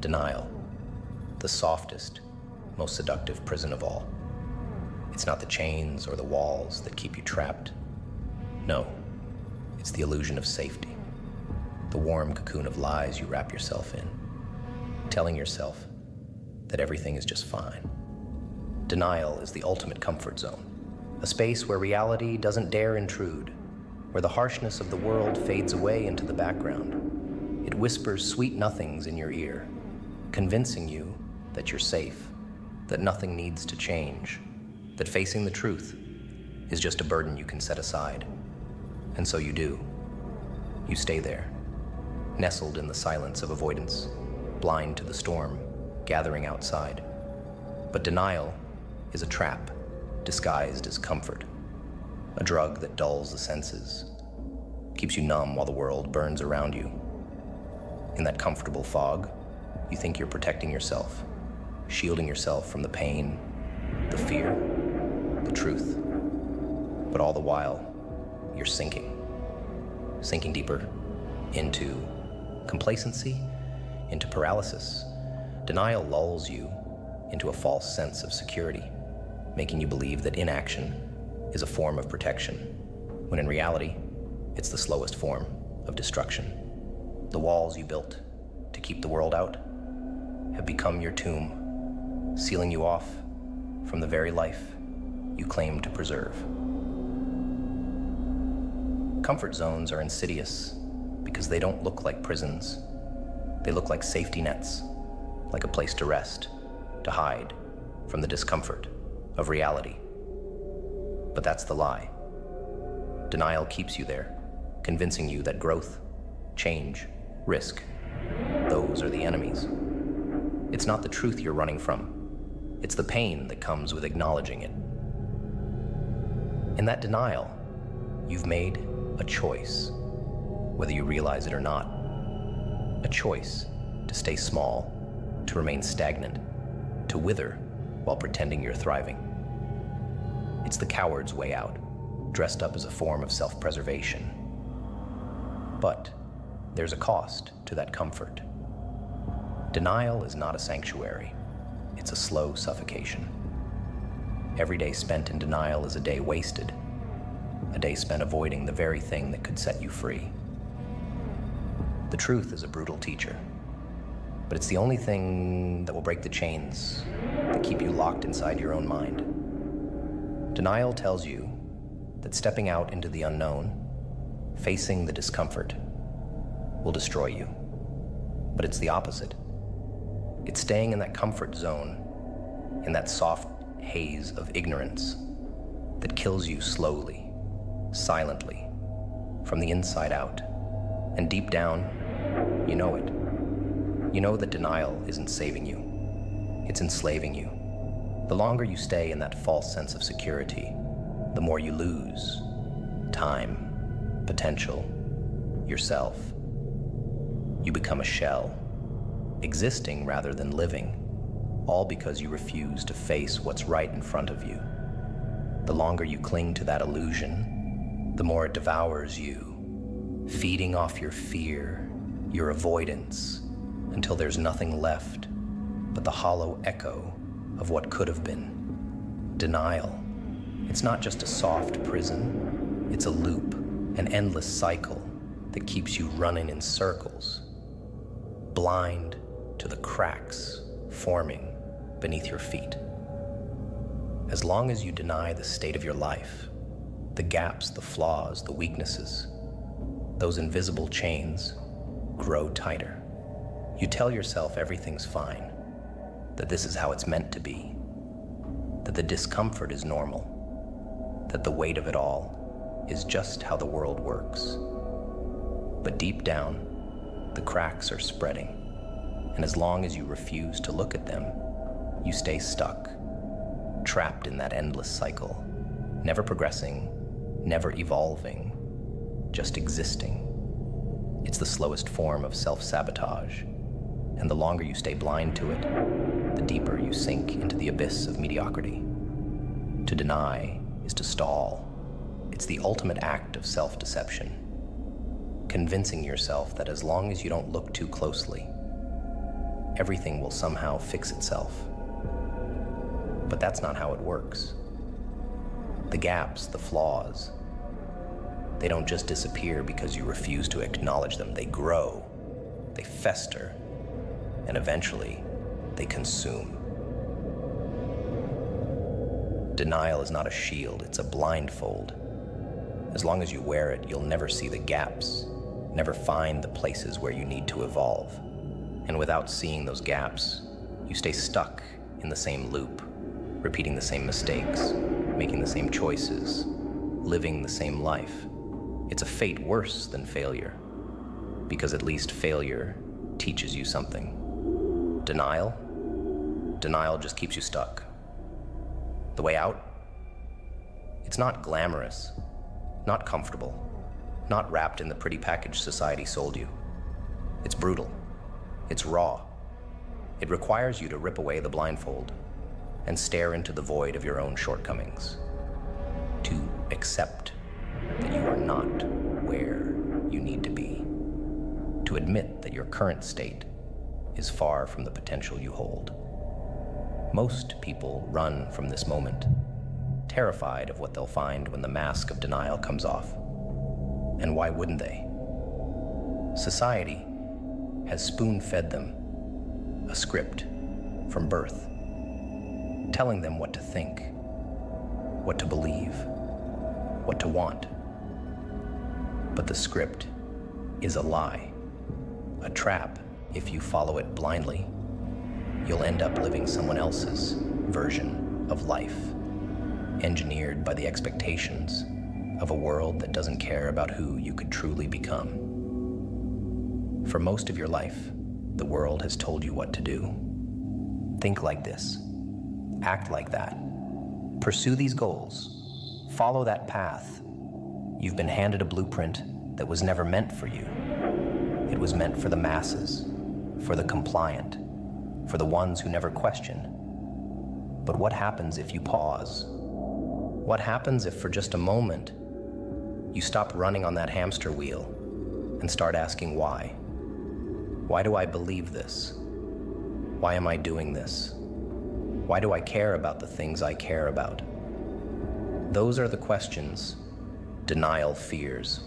Denial. The softest, most seductive prison of all. It's not the chains or the walls that keep you trapped. No, it's the illusion of safety. The warm cocoon of lies you wrap yourself in, telling yourself that everything is just fine. Denial is the ultimate comfort zone, a space where reality doesn't dare intrude, where the harshness of the world fades away into the background. It whispers sweet nothings in your ear, convincing you that you're safe, that nothing needs to change, that facing the truth is just a burden you can set aside. And so you do. You stay there, nestled in the silence of avoidance, blind to the storm gathering outside. But denial is a trap disguised as comfort, a drug that dulls the senses, keeps you numb while the world burns around you. In that comfortable fog, you think you're protecting yourself, shielding yourself from the pain, the fear, the truth. But all the while, you're sinking deeper into complacency, into paralysis. Denial lulls you into a false sense of security, making you believe that inaction is a form of protection, when in reality, it's the slowest form of destruction. The walls you built to keep the world out have become your tomb, sealing you off from the very life you claim to preserve. Comfort zones are insidious because they don't look like prisons. They look like safety nets, like a place to rest, to hide from the discomfort of reality. But that's the lie. Denial keeps you there, convincing you that growth, change, risk, those are the enemies. It's not the truth you're running from. It's the pain that comes with acknowledging it. In that denial, you've made a choice, whether you realize it or not. A choice to stay small, to remain stagnant, to wither while pretending you're thriving. It's the coward's way out, dressed up as a form of self-preservation. But there's a cost to that comfort. Denial is not a sanctuary. It's a slow suffocation. Every day spent in denial is a day wasted, a day spent avoiding the very thing that could set you free. The truth is a brutal teacher, but it's the only thing that will break the chains that keep you locked inside your own mind. Denial tells you that stepping out into the unknown, facing the discomfort, will destroy you. But it's the opposite. It's staying in that comfort zone, in that soft haze of ignorance that kills you slowly, silently, from the inside out. And deep down, you know it. You know that denial isn't saving you. It's enslaving you. The longer you stay in that false sense of security, the more you lose time, potential, yourself. You become a shell, existing rather than living, all because you refuse to face what's right in front of you. The longer you cling to that illusion, the more it devours you, feeding off your fear, your avoidance, until there's nothing left but the hollow echo of what could have been. Denial. It's not just a soft prison, it's a loop, an endless cycle that keeps you running in circles, blind to the cracks forming beneath your feet. As long as you deny the state of your life, the gaps, the flaws, the weaknesses, those invisible chains grow tighter. You tell yourself everything's fine, that this is how it's meant to be, that the discomfort is normal, that the weight of it all is just how the world works. But deep down, the cracks are spreading, and as long as you refuse to look at them, you stay stuck, trapped in that endless cycle, never progressing, never evolving, just existing. It's the slowest form of self-sabotage, and the longer you stay blind to it, the deeper you sink into the abyss of mediocrity. To deny is to stall. It's the ultimate act of self-deception, convincing yourself that as long as you don't look too closely, everything will somehow fix itself. But that's not how it works. The gaps, the flaws, they don't just disappear because you refuse to acknowledge them. They grow, they fester, and eventually they consume. Denial is not a shield, it's a blindfold. As long as you wear it, you'll never see the gaps, never find the places where you need to evolve. And without seeing those gaps, you stay stuck in the same loop, repeating the same mistakes, making the same choices, living the same life. It's a fate worse than failure, because at least failure teaches you something. Denial just keeps you stuck. The way out? It's not glamorous, not comfortable, not wrapped in the pretty package society sold you. It's brutal. It's raw. It requires you to rip away the blindfold and stare into the void of your own shortcomings. To accept that you are not where you need to be. To admit that your current state is far from the potential you hold. Most people run from this moment, terrified of what they'll find when the mask of denial comes off. And why wouldn't they? Society has spoon-fed them a script from birth, telling them what to think, what to believe, what to want. But the script is a lie, a trap. If you follow it blindly, you'll end up living someone else's version of life, engineered by the expectations of a world that doesn't care about who you could truly become. For most of your life, the world has told you what to do. Think like this, act like that, pursue these goals, follow that path. You've been handed a blueprint that was never meant for you. It was meant for the masses, for the compliant, for the ones who never question. But what happens if you pause? What happens if for just a moment you stop running on that hamster wheel and start asking why? Why do I believe this? Why am I doing this? Why do I care about the things I care about? Those are the questions denial fears.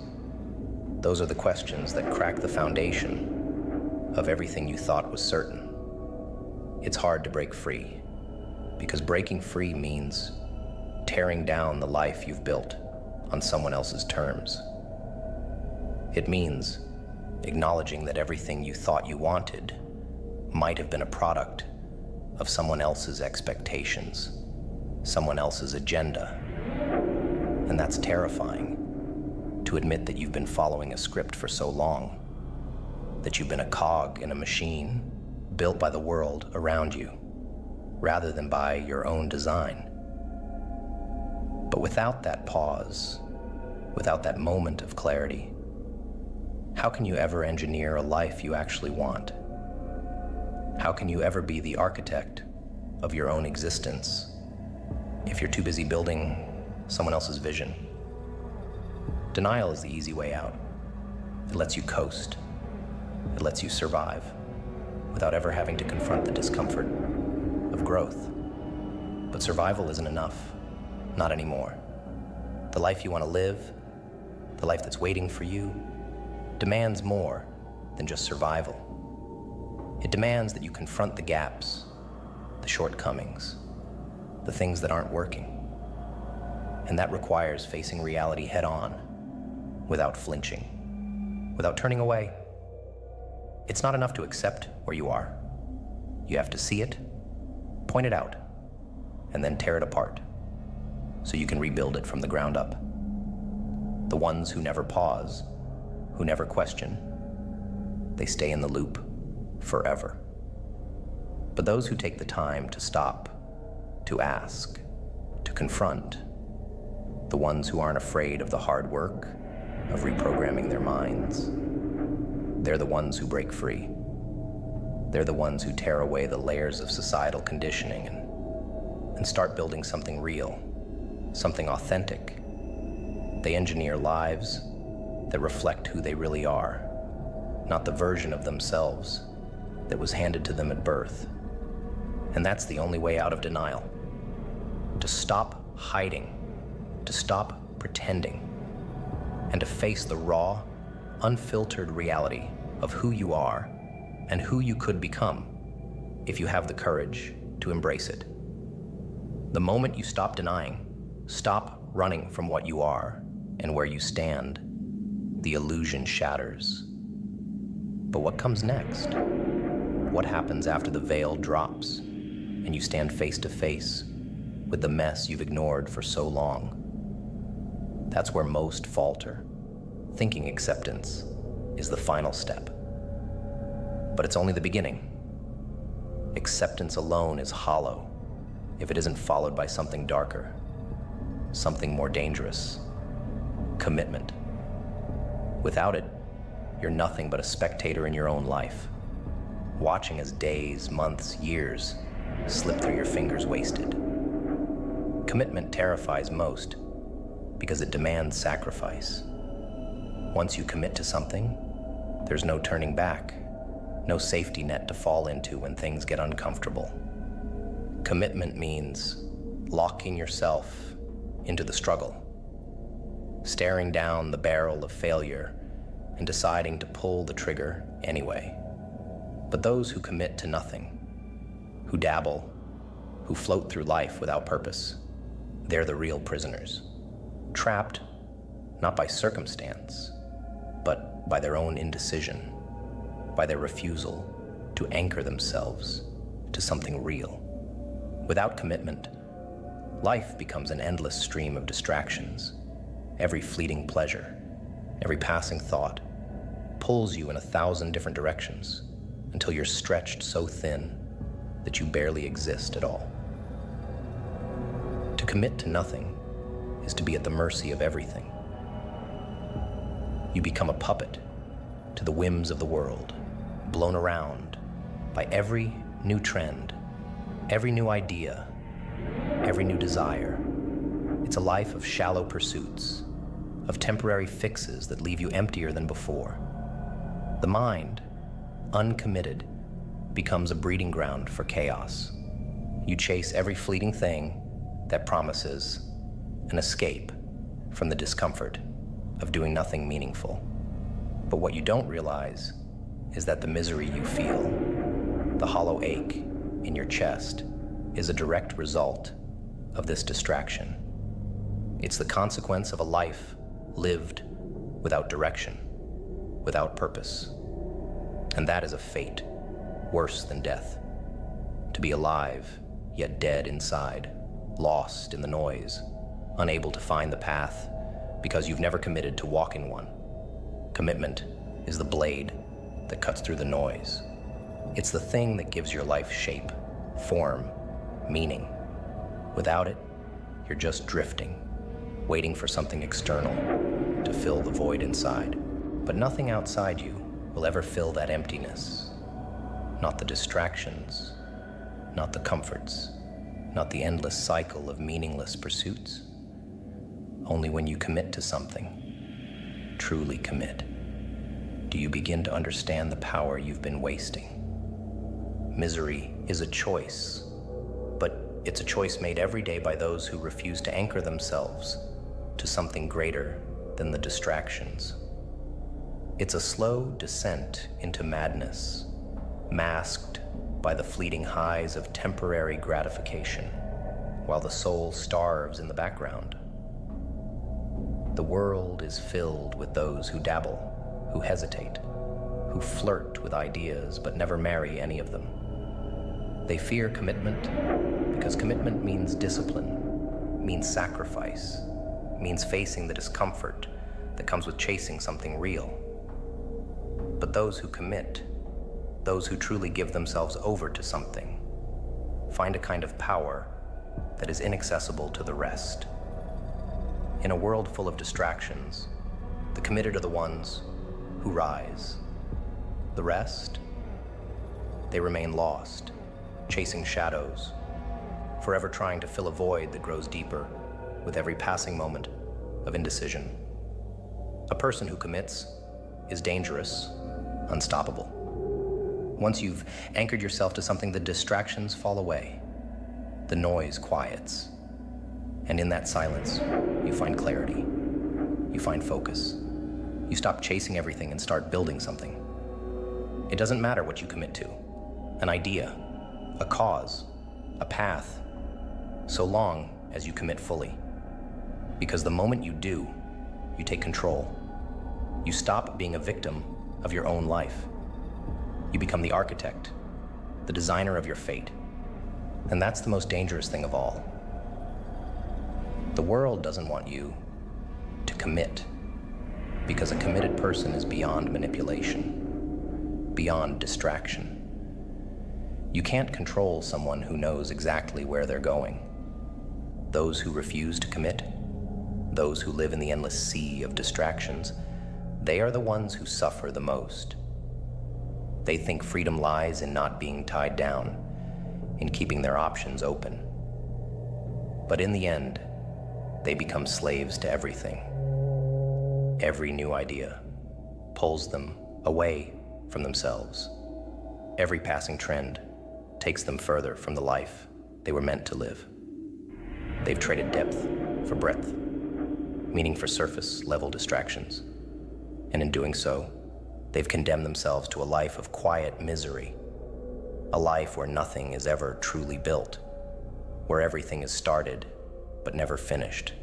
Those are the questions that crack the foundation of everything you thought was certain. It's hard to break free, because breaking free means tearing down the life you've built on someone else's terms. It means acknowledging that everything you thought you wanted might have been a product of someone else's expectations, someone else's agenda. And that's terrifying, to admit that you've been following a script for so long, that you've been a cog in a machine built by the world around you, rather than by your own design. But without that pause, without that moment of clarity, how can you ever engineer a life you actually want? How can you ever be the architect of your own existence if you're too busy building someone else's vision? Denial is the easy way out. It lets you coast. It lets you survive without ever having to confront the discomfort of growth. But survival isn't enough. Not anymore. The life you want to live, the life that's waiting for you, demands more than just survival. It demands that you confront the gaps, the shortcomings, the things that aren't working. And that requires facing reality head on, without flinching, without turning away. It's not enough to accept where you are. You have to see it, point it out, and then tear it apart, so you can rebuild it from the ground up. The ones who never pause, who never question, they stay in the loop forever. But those who take the time to stop, to ask, to confront, the ones who aren't afraid of the hard work of reprogramming their minds, they're the ones who break free. They're the ones who tear away the layers of societal conditioning and start building something real, something authentic. They engineer lives that reflect who they really are, not the version of themselves that was handed to them at birth. And that's the only way out of denial. To stop hiding, to stop pretending, and to face the raw, unfiltered reality of who you are and who you could become if you have the courage to embrace it. The moment you stop denying, stop running from what you are and where you stand, the illusion shatters. But what comes next? What happens after the veil drops and you stand face to face with the mess you've ignored for so long? That's where most falter. Thinking acceptance is the final step. But it's only the beginning. Acceptance alone is hollow if it isn't followed by something darker, something more dangerous: commitment. Without it, you're nothing but a spectator in your own life, watching as days, months, years slip through your fingers wasted. Commitment terrifies most because it demands sacrifice. Once you commit to something, there's no turning back, no safety net to fall into when things get uncomfortable. Commitment means locking yourself into the struggle, staring down the barrel of failure and deciding to pull the trigger anyway. But those who commit to nothing, who dabble, who float through life without purpose, they're the real prisoners, trapped not by circumstance, but by their own indecision, by their refusal to anchor themselves to something real. Without commitment, life becomes an endless stream of distractions. Every fleeting pleasure, every passing thought pulls you in 1,000 different directions until you're stretched so thin that you barely exist at all. To commit to nothing is to be at the mercy of everything. You become a puppet to the whims of the world, blown around by every new trend, every new idea, every new desire. It's a life of shallow pursuits, of temporary fixes that leave you emptier than before. The mind, uncommitted, becomes a breeding ground for chaos. You chase every fleeting thing that promises an escape from the discomfort of doing nothing meaningful. But what you don't realize is that the misery you feel, the hollow ache in your chest, is a direct result of this distraction. It's the consequence of a life lived without direction, without purpose. And that is a fate worse than death. To be alive, yet dead inside, lost in the noise, unable to find the path because you've never committed to walk in one. Commitment is the blade that cuts through the noise. It's the thing that gives your life shape, form, meaning. Without it, you're just drifting, waiting for something external to fill the void inside. But nothing outside you will ever fill that emptiness. Not the distractions, not the comforts, not the endless cycle of meaningless pursuits. Only when you commit to something, truly commit, do you begin to understand the power you've been wasting. Misery is a choice, but it's a choice made every day by those who refuse to anchor themselves to something greater than the distractions. It's a slow descent into madness, masked by the fleeting highs of temporary gratification, while the soul starves in the background. The world is filled with those who dabble, who hesitate, who flirt with ideas but never marry any of them. They fear commitment because commitment means discipline, means sacrifice, means facing the discomfort that comes with chasing something real. But those who commit, those who truly give themselves over to something, find a kind of power that is inaccessible to the rest. In a world full of distractions, the committed are the ones who rise. The rest, they remain lost, chasing shadows, forever trying to fill a void that grows deeper with every passing moment of indecision. A person who commits is dangerous, unstoppable. Once you've anchored yourself to something, the distractions fall away. The noise quiets. And in that silence, you find clarity. You find focus. You stop chasing everything and start building something. It doesn't matter what you commit to. An idea, a cause, a path, so long as you commit fully. Because the moment you do, you take control. You stop being a victim of your own life. You become the architect, the designer of your fate. And that's the most dangerous thing of all. The world doesn't want you to commit, because a committed person is beyond manipulation, beyond distraction. You can't control someone who knows exactly where they're going. Those who refuse to commit, those who live in the endless sea of distractions, they are the ones who suffer the most. They think freedom lies in not being tied down, in keeping their options open. But in the end, they become slaves to everything. Every new idea pulls them away from themselves. Every passing trend takes them further from the life they were meant to live. They've traded depth for breadth, meaning for surface-level distractions. And in doing so, they've condemned themselves to a life of quiet misery, a life where nothing is ever truly built, where everything is started but never finished,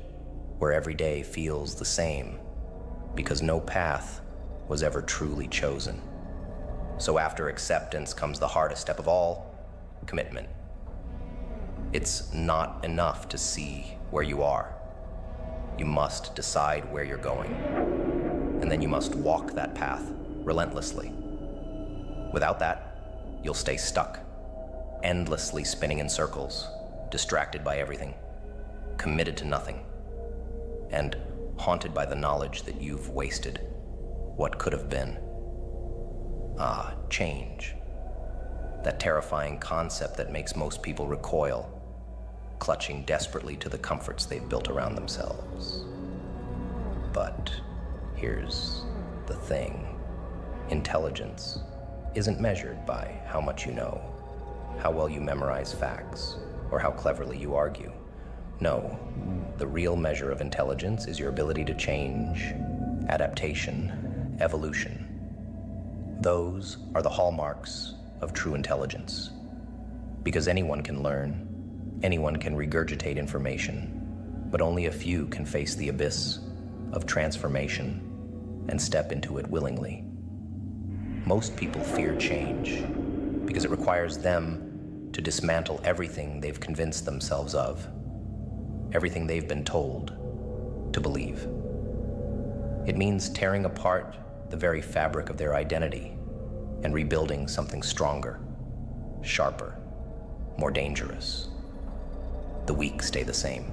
where every day feels the same because no path was ever truly chosen. So after acceptance comes the hardest step of all, commitment. It's not enough to see where you are. You must decide where you're going. And then you must walk that path relentlessly. Without that, you'll stay stuck, endlessly spinning in circles, distracted by everything, committed to nothing, and haunted by the knowledge that you've wasted what could have been. Change. That terrifying concept that makes most people recoil, clutching desperately to the comforts they've built around themselves. But here's the thing. Intelligence isn't measured by how much you know, how well you memorize facts, or how cleverly you argue. No, the real measure of intelligence is your ability to change, adaptation, evolution. Those are the hallmarks of true intelligence. Because anyone can learn, anyone can regurgitate information, but only a few can face the abyss of transformation and step into it willingly. Most people fear change because it requires them to dismantle everything they've convinced themselves of, everything they've been told to believe. It means tearing apart the very fabric of their identity and rebuilding something stronger, sharper, more dangerous. The weak stay the same.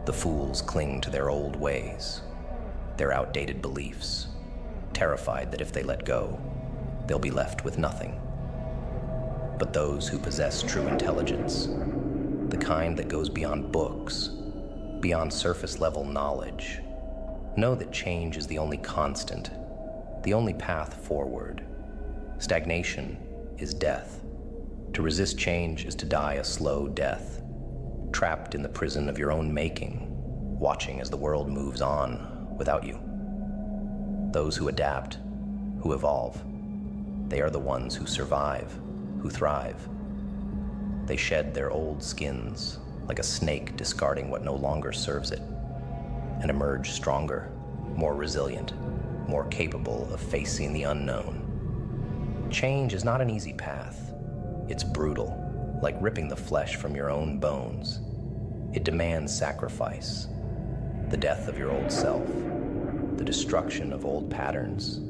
The fools cling to their old ways, their outdated beliefs, terrified that if they let go, they'll be left with nothing. But those who possess true intelligence, the kind that goes beyond books, beyond surface-level knowledge, know that change is the only constant, the only path forward. Stagnation is death. To resist change is to die a slow death, trapped in the prison of your own making, watching as the world moves on without you. Those who adapt, who evolve, they are the ones who survive, who thrive. They shed their old skins like a snake discarding what no longer serves it, and emerge stronger, more resilient, more capable of facing the unknown. Change is not an easy path. It's brutal, like ripping the flesh from your own bones. It demands sacrifice, the death of your old self, the destruction of old patterns,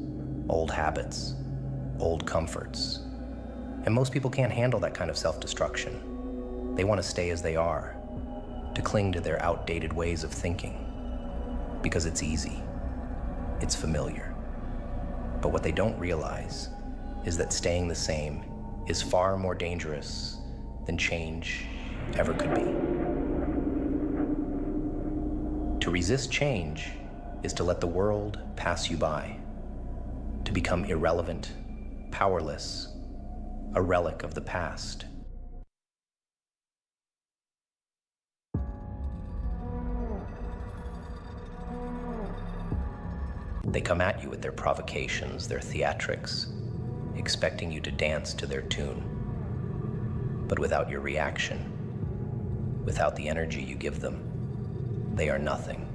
old habits, old comforts. And most people can't handle that kind of self-destruction. They want to stay as they are, to cling to their outdated ways of thinking, because it's easy, it's familiar. But what they don't realize is that staying the same is far more dangerous than change ever could be. To resist change is to let the world pass you by, to become irrelevant, powerless, a relic of the past. They come at you with their provocations, their theatrics, expecting you to dance to their tune. But without your reaction, without the energy you give them, they are nothing,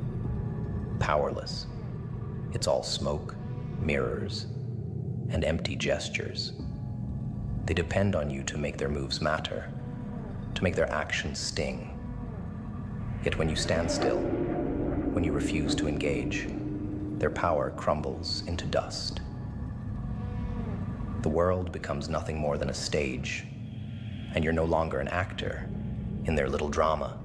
powerless. It's all smoke, mirrors, and empty gestures. They depend on you to make their moves matter, to make their actions sting. Yet when you stand still, when you refuse to engage, their power crumbles into dust. The world becomes nothing more than a stage, and you're no longer an actor in their little drama.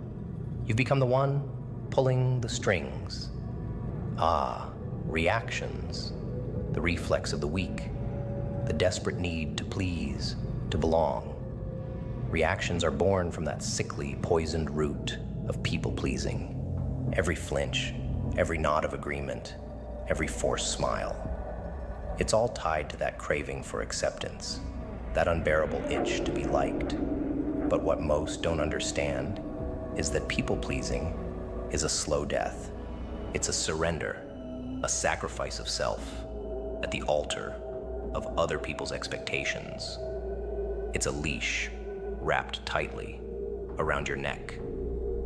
You've become the one pulling the strings. Reactions, the reflex of the weak, the desperate need to please, to belong. Reactions are born from that sickly, poisoned root of people-pleasing. Every flinch, every nod of agreement, every forced smile. It's all tied to that craving for acceptance, that unbearable itch to be liked. But what most don't understand is that people-pleasing is a slow death. It's a surrender, a sacrifice of self at the altar of other people's expectations. It's a leash wrapped tightly around your neck,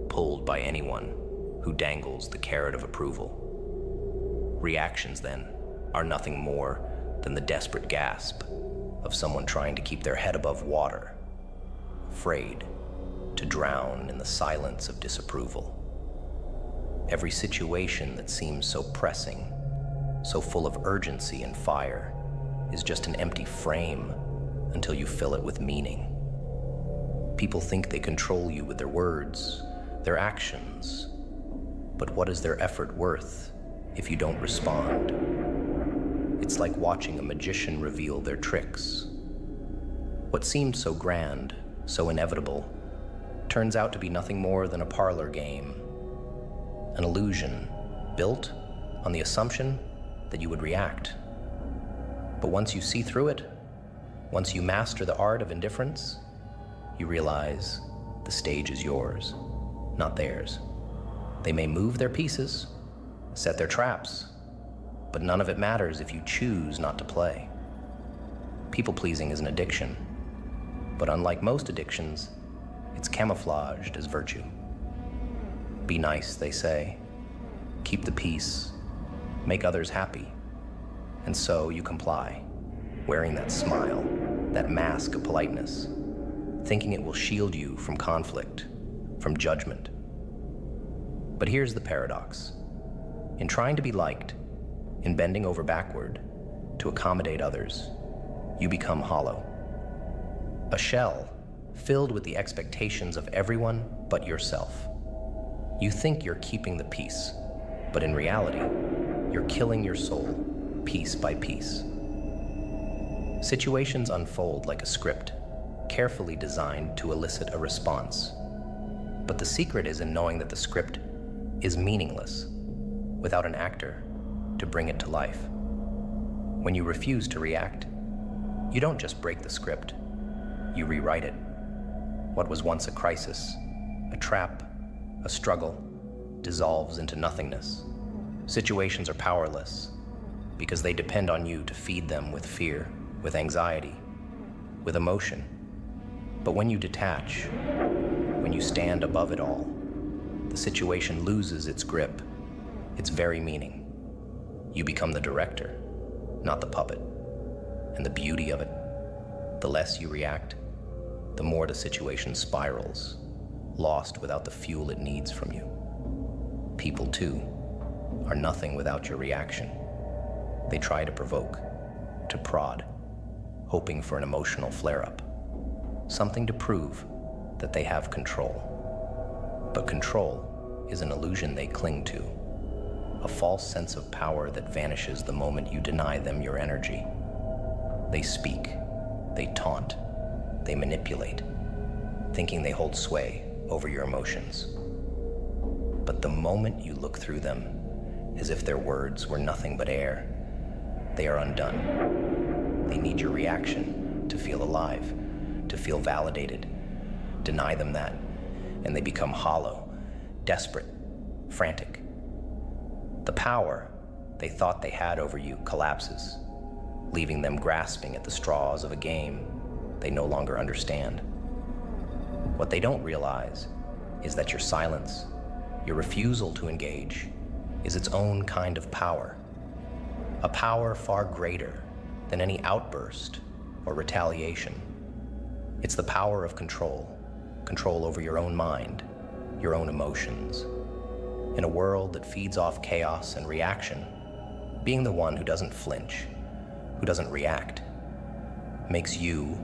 pulled by anyone who dangles the carrot of approval. Reactions, then, are nothing more than the desperate gasp of someone trying to keep their head above water, afraid to drown in the silence of disapproval. Every situation that seems so pressing, so full of urgency and fire, is just an empty frame until you fill it with meaning. People think they control you with their words, their actions, but what is their effort worth if you don't respond? It's like watching a magician reveal their tricks. What seemed so grand, so inevitable, turns out to be nothing more than a parlor game, an illusion built on the assumption that you would react. But once you see through it, once you master the art of indifference, you realize the stage is yours, not theirs. They may move their pieces, set their traps, but none of it matters if you choose not to play. People-pleasing is an addiction, but unlike most addictions, it's camouflaged as virtue. Be nice, they say. Keep the peace. Make others happy. And so you comply, wearing that smile, that mask of politeness, thinking it will shield you from conflict, from judgment. But here's the paradox. In trying to be liked, in bending over backward to accommodate others, you become hollow. A shell filled with the expectations of everyone but yourself. You think you're keeping the peace, but in reality, you're killing your soul piece by piece. Situations unfold like a script, carefully designed to elicit a response. But the secret is in knowing that the script is meaningless without an actor to bring it to life. When you refuse to react, you don't just break the script, you rewrite it. What was once a crisis, a trap, a struggle, dissolves into nothingness. Situations are powerless because they depend on you to feed them with fear, with anxiety, with emotion. But when you detach, when you stand above it all, the situation loses its grip, its very meaning. You become the director, not the puppet. And the beauty of it, the less you react, the more the situation spirals, lost without the fuel it needs from you. People, too, are nothing without your reaction. They try to provoke, to prod, hoping for an emotional flare-up, something to prove that they have control. But control is an illusion they cling to, a false sense of power that vanishes the moment you deny them your energy. They speak, they taunt, they manipulate, thinking they hold sway over your emotions. But the moment you look through them, as if their words were nothing but air, they are undone. They need your reaction to feel alive, to feel validated. Deny them that, and they become hollow, desperate, frantic. The power they thought they had over you collapses, leaving them grasping at the straws of a game they no longer understand. What they don't realize is that your silence, your refusal to engage, is its own kind of power. A power far greater than any outburst or retaliation. It's the power of control over your own mind, your own emotions. In a world that feeds off chaos and reaction, being the one who doesn't flinch, who doesn't react, makes you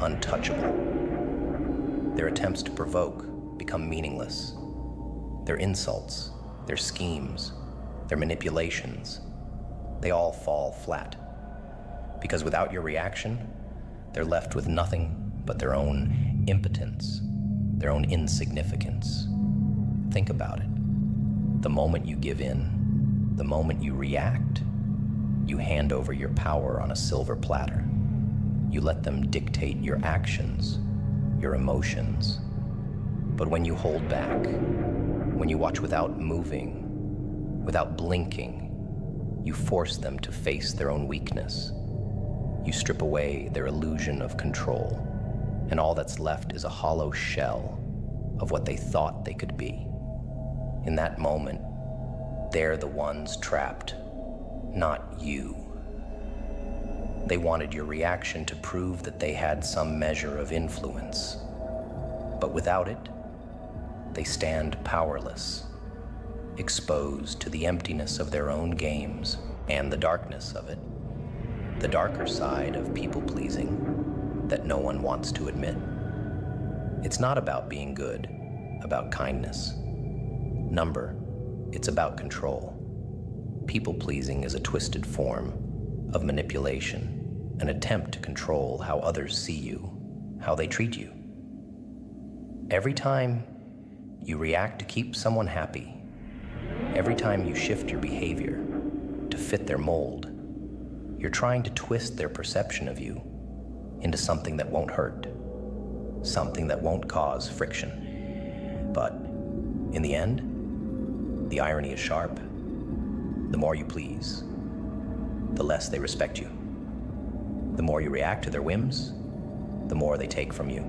untouchable. Their attempts to provoke become meaningless. Their insults, their schemes, their manipulations, they all fall flat. Because without your reaction, they're left with nothing but their own impotence, their own insignificance. Think about it. The moment you give in, the moment you react, you hand over your power on a silver platter. You let them dictate your actions, your emotions. But when you hold back, when you watch without moving, without blinking, you force them to face their own weakness. You strip away their illusion of control, and all that's left is a hollow shell of what they thought they could be. In that moment, they're the ones trapped, not you. They wanted your reaction to prove that they had some measure of influence. But without it, they stand powerless, exposed to the emptiness of their own games and the darkness of it, the darker side of people-pleasing that no one wants to admit. It's not about being good, about kindness. Number, it's about control. People-pleasing is a twisted form of manipulation, an attempt to control how others see you, how they treat you. Every time you react to keep someone happy, every time you shift your behavior to fit their mold, you're trying to twist their perception of you into something that won't hurt, something that won't cause friction. But in the end, the irony is sharp. The more you please, the less they respect you. The more you react to their whims, the more they take from you.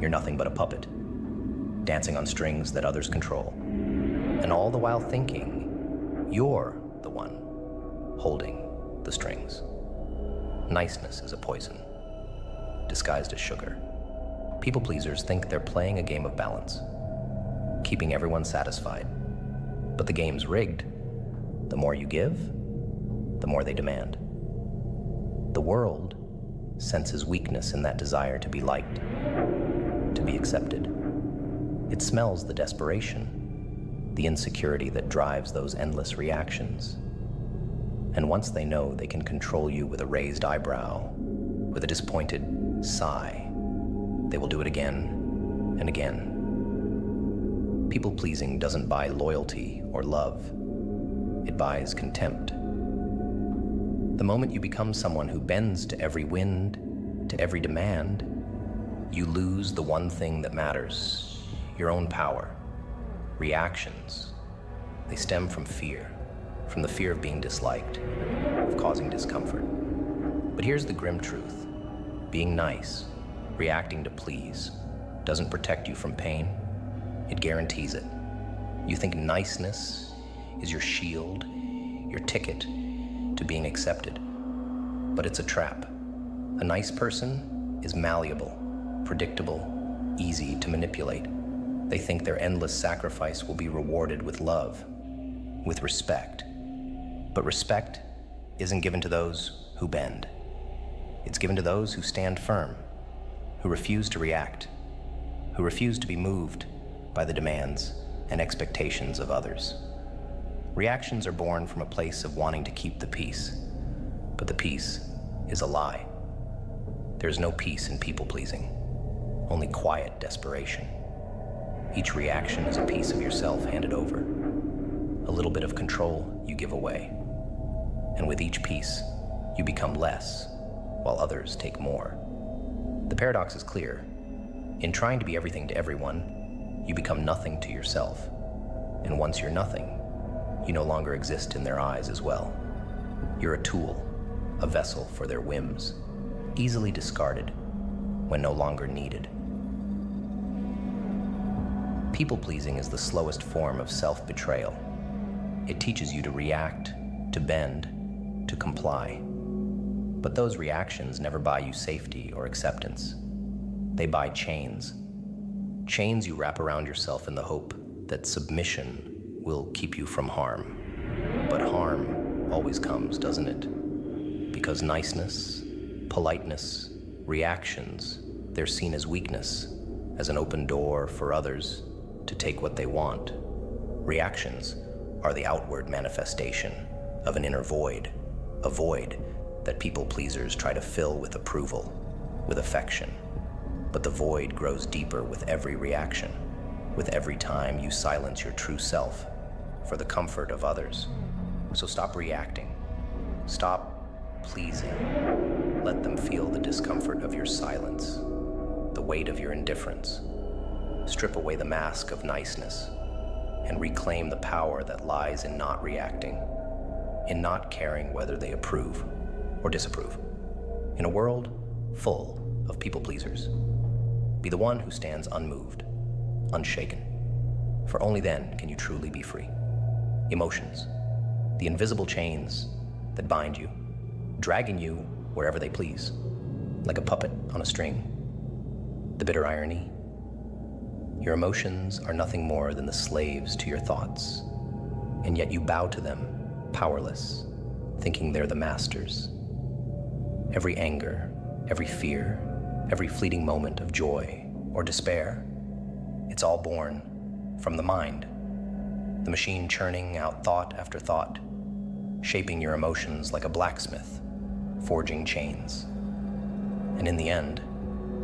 You're nothing but a puppet, dancing on strings that others control. And all the while thinking you're the one holding the strings. Niceness is a poison, disguised as sugar. People pleasers think they're playing a game of balance, keeping everyone satisfied. But the game's rigged. The more you give, the more they demand. The world senses weakness in that desire to be liked, to be accepted. It smells the desperation, the insecurity that drives those endless reactions. And once they know they can control you with a raised eyebrow, with a disappointed sigh, they will do it again and again. People-pleasing doesn't buy loyalty or love. It buys contempt. The moment you become someone who bends to every wind, to every demand, you lose the one thing that matters, your own power. Reactions, they stem from fear, from the fear of being disliked, of causing discomfort. But here's the grim truth. Being nice, reacting to please, doesn't protect you from pain. It guarantees it. You think niceness is your shield, your ticket to being accepted. But it's a trap. A nice person is malleable, predictable, easy to manipulate. They think their endless sacrifice will be rewarded with love, with respect. But respect isn't given to those who bend. It's given to those who stand firm, who refuse to react, who refuse to be moved by the demands and expectations of others. Reactions are born from a place of wanting to keep the peace, but the peace is a lie. There's no peace in people-pleasing, only quiet desperation. Each reaction is a piece of yourself handed over, a little bit of control you give away. And with each piece, you become less while others take more. The paradox is clear. In trying to be everything to everyone, you become nothing to yourself. And once you're nothing, you no longer exist in their eyes as well. You're a tool, a vessel for their whims, easily discarded when no longer needed. People-pleasing is the slowest form of self-betrayal. It teaches you to react, to bend, to comply. But those reactions never buy you safety or acceptance. They buy chains. Chains you wrap around yourself in the hope that submission will keep you from harm. But harm always comes, doesn't it? Because niceness, politeness, reactions, they're seen as weakness, as an open door for others to take what they want. Reactions are the outward manifestation of an inner void, a void that people-pleasers try to fill with approval, with affection. But the void grows deeper with every reaction, with every time you silence your true self for the comfort of others. So stop reacting. Stop pleasing. Let them feel the discomfort of your silence, the weight of your indifference. Strip away the mask of niceness and reclaim the power that lies in not reacting, in not caring whether they approve or disapprove. In a world full of people-pleasers, be the one who stands unmoved, unshaken, for only then can you truly be free. Emotions, the invisible chains that bind you, dragging you wherever they please, like a puppet on a string. The bitter irony, your emotions are nothing more than the slaves to your thoughts, and yet you bow to them, powerless, thinking they're the masters. Every anger, every fear, every fleeting moment of joy or despair, it's all born from the mind. The machine churning out thought after thought, shaping your emotions like a blacksmith, forging chains. And in the end,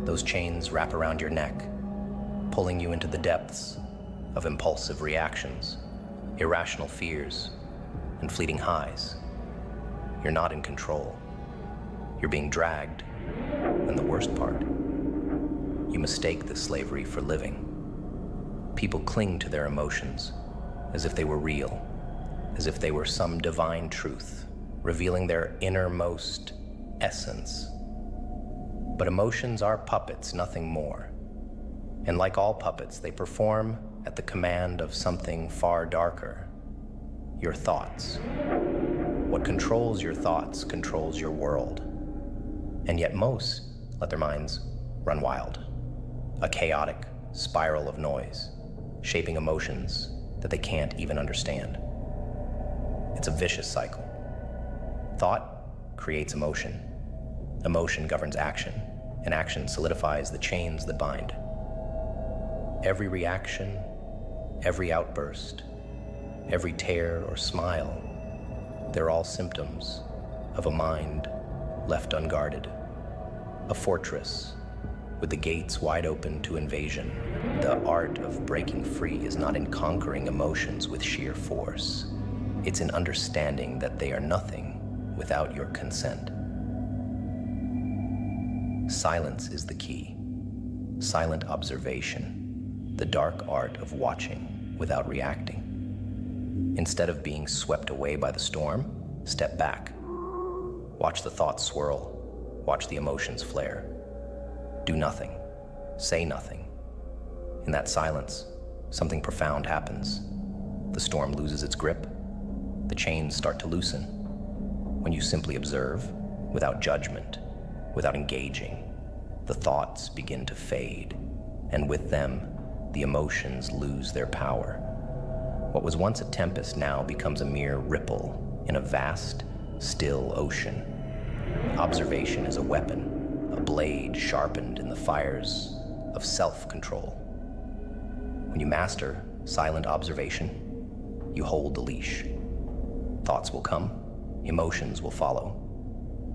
those chains wrap around your neck, pulling you into the depths of impulsive reactions, irrational fears, and fleeting highs. You're not in control. You're being dragged, and the worst part, you mistake this slavery for living. People cling to their emotions as if they were real, as if they were some divine truth, revealing their innermost essence. But emotions are puppets, nothing more. And like all puppets, they perform at the command of something far darker, your thoughts. What controls your thoughts controls your world. And yet most let their minds run wild, a chaotic spiral of noise, shaping emotions that they can't even understand. It's a vicious cycle. Thought creates emotion. Emotion governs action, and action solidifies the chains that bind. Every reaction, every outburst, every tear or smile, they're all symptoms of a mind left unguarded, a fortress with the gates wide open to invasion. The art of breaking free is not in conquering emotions with sheer force. It's in understanding that they are nothing without your consent. Silence is the key. Silent observation, the dark art of watching without reacting. Instead of being swept away by the storm, step back. Watch the thoughts swirl. Watch the emotions flare. Do nothing. Say nothing. In that silence, something profound happens. The storm loses its grip. The chains start to loosen. When you simply observe, without judgment, without engaging, the thoughts begin to fade, and with them, the emotions lose their power. What was once a tempest now becomes a mere ripple in a vast, still ocean. Observation is a weapon, a blade sharpened in the fires of self-control. When you master silent observation, you hold the leash. Thoughts will come, emotions will follow,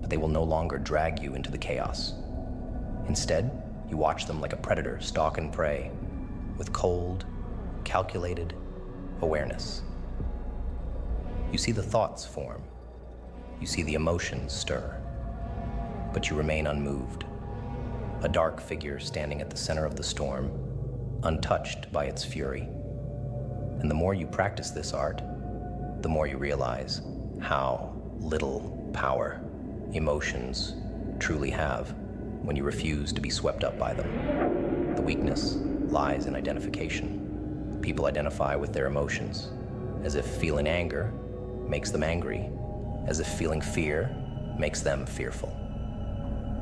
but they will no longer drag you into the chaos. Instead, you watch them like a predator stalk and prey, with cold, calculated awareness. You see the thoughts form. You see the emotions stir. but you remain unmoved. A dark figure standing at the center of the storm, untouched by its fury. And the more you practice this art, the more you realize how little power emotions truly have when you refuse to be swept up by them. The weakness lies in identification. People identify with their emotions, as if feeling anger makes them angry, as if feeling fear makes them fearful.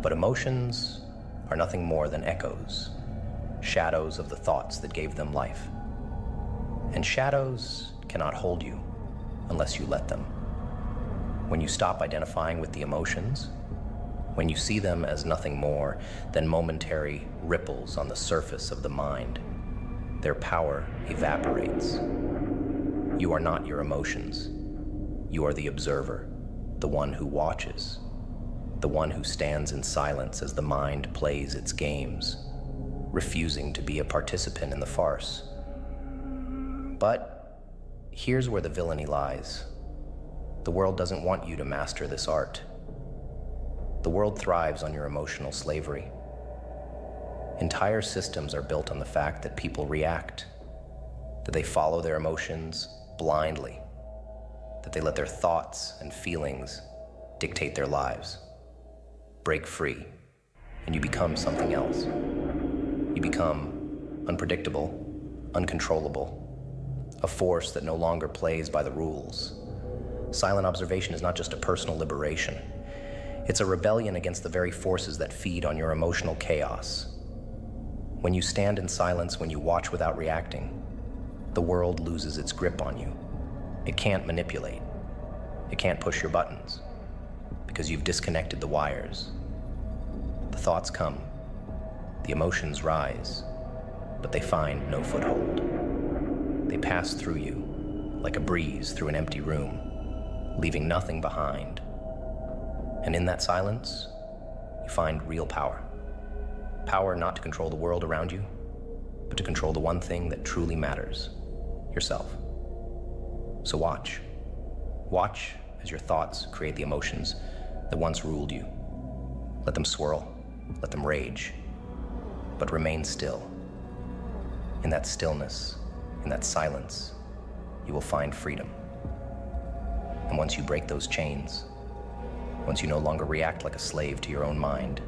But emotions are nothing more than echoes, shadows of the thoughts that gave them life. And shadows cannot hold you unless you let them. When you stop identifying with the emotions, when you see them as nothing more than momentary ripples on the surface of the mind, their power evaporates. You are not your emotions. You are the observer, the one who watches, the one who stands in silence as the mind plays its games, refusing to be a participant in the farce. But here's where the villainy lies. The world doesn't want you to master this art. The world thrives on your emotional slavery. Entire systems are built on the fact that people react, that they follow their emotions blindly, that they let their thoughts and feelings dictate their lives. Break free, and you become something else. You become unpredictable, uncontrollable, a force that no longer plays by the rules. Silent observation is not just a personal liberation. It's a rebellion against the very forces that feed on your emotional chaos. When you stand in silence, when you watch without reacting, the world loses its grip on you. It can't manipulate. It can't push your buttons because you've disconnected the wires. The thoughts come, the emotions rise, but they find no foothold. They pass through you like a breeze through an empty room, leaving nothing behind. And in that silence, you find real power. Power not to control the world around you, but to control the one thing that truly matters, yourself. So watch. Watch as your thoughts create the emotions that once ruled you. Let them swirl, let them rage, but remain still. In that stillness, in that silence, you will find freedom. And once you break those chains, once you no longer react like a slave to your own mind,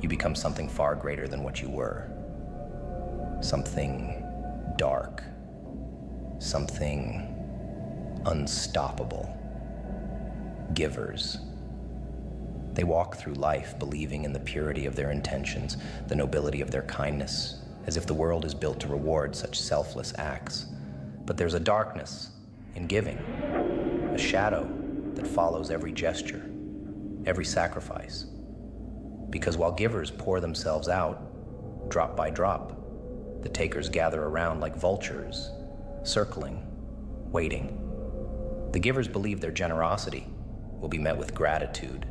you become something far greater than what you were. Something dark, something unstoppable. Givers. They walk through life believing in the purity of their intentions, the nobility of their kindness, as if the world is built to reward such selfless acts. But there's a darkness in giving, a shadow that follows every gesture, every sacrifice. Because while givers pour themselves out, drop by drop, the takers gather around like vultures, circling, waiting. The givers believe their generosity will be met with gratitude,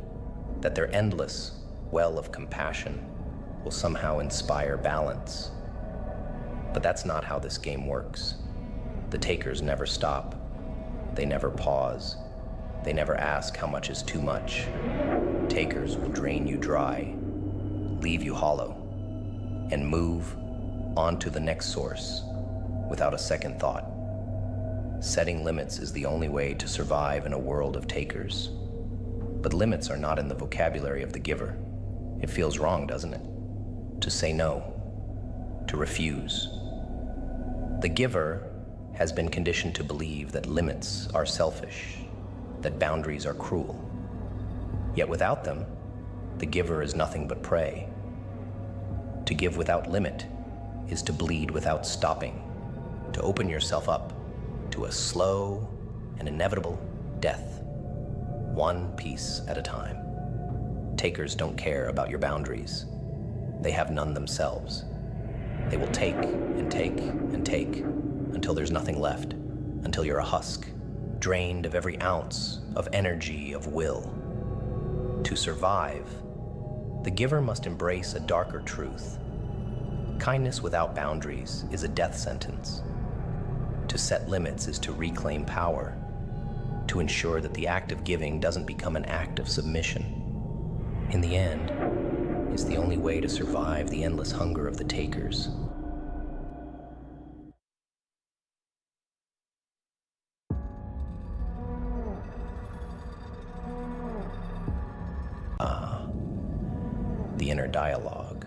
that their endless well of compassion will somehow inspire balance. But that's not how this game works. The takers never stop. They never pause. They never ask how much is too much. Takers will drain you dry, leave you hollow, and move on to the next source without a second thought. Setting limits is the only way to survive in a world of takers. But limits are not in the vocabulary of the giver. It feels wrong, doesn't it? To say no, to refuse. The giver has been conditioned to believe that limits are selfish, that boundaries are cruel. Yet without them, the giver is nothing but prey. To give without limit is to bleed without stopping, to open yourself up to a slow and inevitable death, one piece at a time. Takers don't care about your boundaries. They have none themselves. They will take and take and take until there's nothing left, until you're a husk, drained of every ounce of energy, of will. To survive, the giver must embrace a darker truth. Kindness without boundaries is a death sentence. To set limits is to reclaim power, to ensure that the act of giving doesn't become an act of submission. In the end, it's the only way to survive the endless hunger of the takers. The inner dialogue,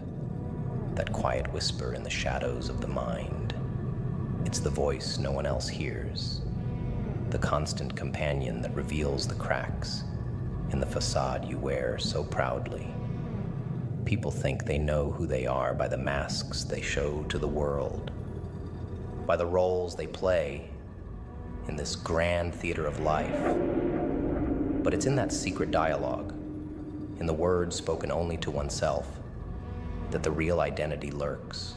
that quiet whisper in the shadows of the mind. It's the voice no one else hears, the constant companion that reveals the cracks in the facade you wear so proudly. People think they know who they are by the masks they show to the world, by the roles they play in this grand theater of life. But it's in that secret dialogue, in the words spoken only to oneself, that the real identity lurks.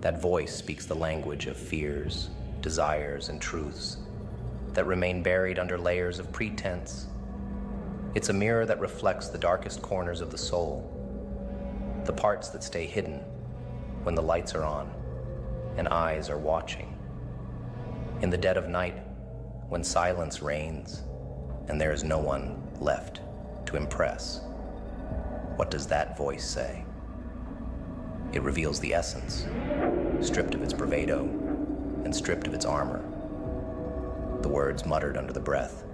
That voice speaks the language of fears, desires, and truths that remain buried under layers of pretense. It's a mirror that reflects the darkest corners of the soul, the parts that stay hidden when the lights are on and eyes are watching. In the dead of night, when silence reigns and there is no one left to impress, what does that voice say? It reveals the essence, stripped of its bravado and stripped of its armor. The words muttered under the breath,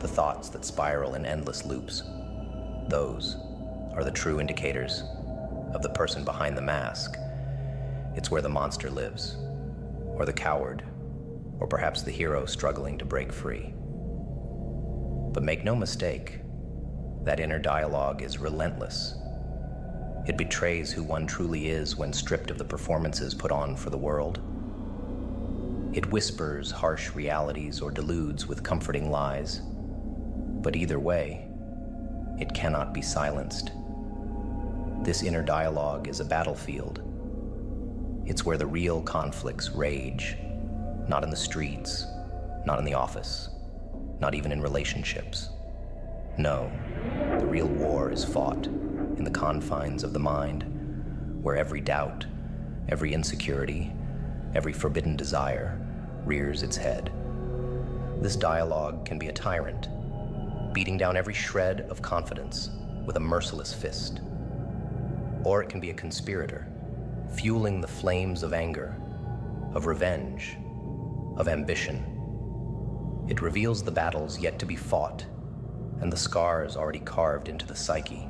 the thoughts that spiral in endless loops, those are the true indicators of the person behind the mask. It's where the monster lives, or the coward, or perhaps the hero struggling to break free. But make no mistake, that inner dialogue is relentless. It betrays who one truly is when stripped of the performances put on for the world. It whispers harsh realities or deludes with comforting lies. But either way, it cannot be silenced. This inner dialogue is a battlefield. It's where the real conflicts rage, not in the streets, not in the office, not even in relationships. No, the real war is fought in the confines of the mind, where every doubt, every insecurity, every forbidden desire rears its head. This dialogue can be a tyrant, beating down every shred of confidence with a merciless fist. Or it can be a conspirator, fueling the flames of anger, of revenge, of ambition. It reveals the battles yet to be fought and the scars already carved into the psyche.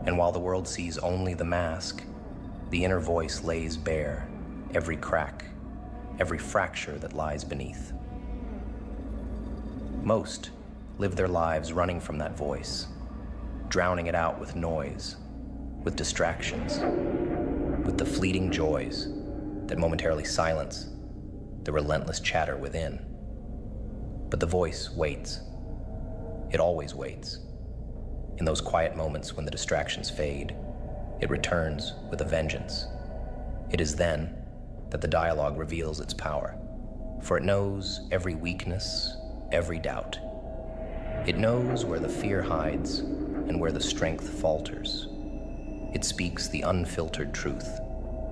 And while the world sees only the mask, the inner voice lays bare every crack, every fracture that lies beneath. Most live their lives running from that voice, drowning it out with noise, with distractions, with the fleeting joys that momentarily silence the relentless chatter within. But the voice waits. It always waits. In those quiet moments when the distractions fade, it returns with a vengeance. It is then that the dialogue reveals its power, for it knows every weakness, every doubt. It knows where the fear hides and where the strength falters. It speaks the unfiltered truth,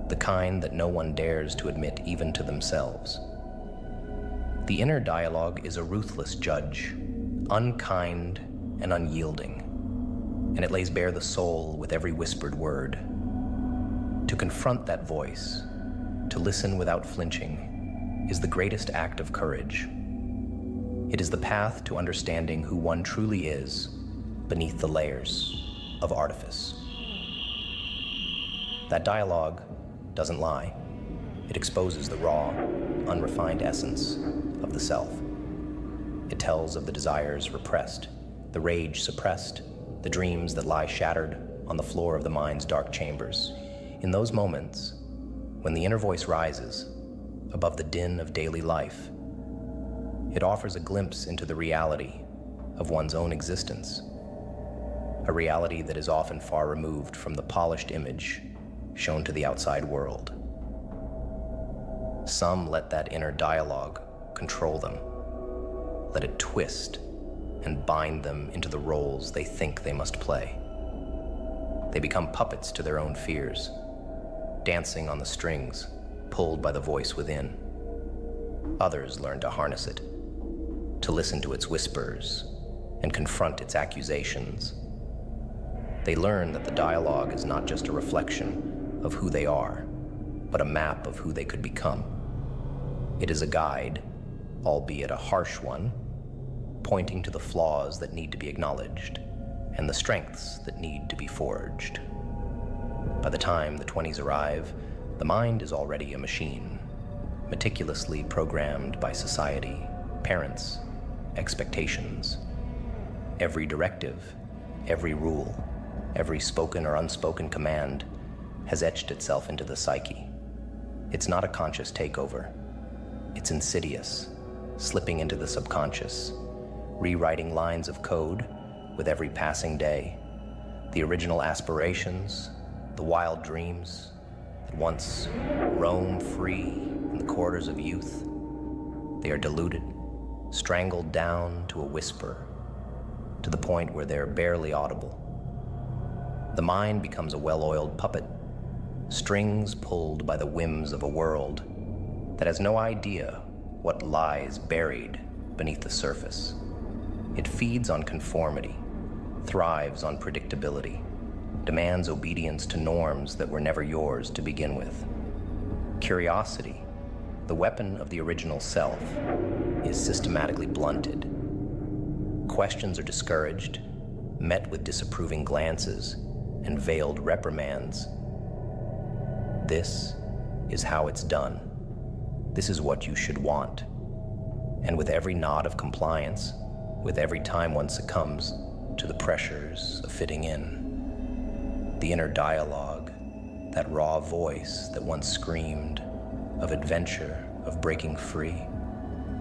the kind that no one dares to admit even to themselves. The inner dialogue is a ruthless judge, unkind and unyielding, and it lays bare the soul with every whispered word. To confront that voice, to listen without flinching, is the greatest act of courage. It is the path to understanding who one truly is beneath the layers of artifice. That dialogue doesn't lie. It exposes the raw, unrefined essence of the self. It tells of the desires repressed, the rage suppressed, the dreams that lie shattered on the floor of the mind's dark chambers. In those moments, when the inner voice rises above the din of daily life, it offers a glimpse into the reality of one's own existence, a reality that is often far removed from the polished image shown to the outside world. Some let that inner dialogue control them, let it twist and bind them into the roles they think they must play. They become puppets to their own fears, dancing on the strings pulled by the voice within. Others learn to harness it, to listen to its whispers and confront its accusations, They learn that the dialogue is not just a reflection of who they are, but a map of who they could become. It is a guide, albeit a harsh one, pointing to the flaws that need to be acknowledged and the strengths that need to be forged. By the time the 20s arrive, the mind is already a machine, meticulously programmed by society, parents, expectations. Every directive, every rule, every spoken or unspoken command has etched itself into the psyche. It's not a conscious takeover. It's insidious, slipping into the subconscious, rewriting lines of code with every passing day. The original aspirations, the wild dreams that once roam free in the corridors of youth, they are diluted, strangled down to a whisper, to the point where they're barely audible. The mind becomes a well-oiled puppet, strings pulled by the whims of a world that has no idea what lies buried beneath the surface. It feeds on conformity, thrives on predictability, demands obedience to norms that were never yours to begin with. Curiosity, the weapon of the original self, is systematically blunted. Questions are discouraged, met with disapproving glances and veiled reprimands. This is how it's done. This is what you should want. And with every nod of compliance, with every time one succumbs to the pressures of fitting in, the inner dialogue, that raw voice that once screamed of adventure, of breaking free,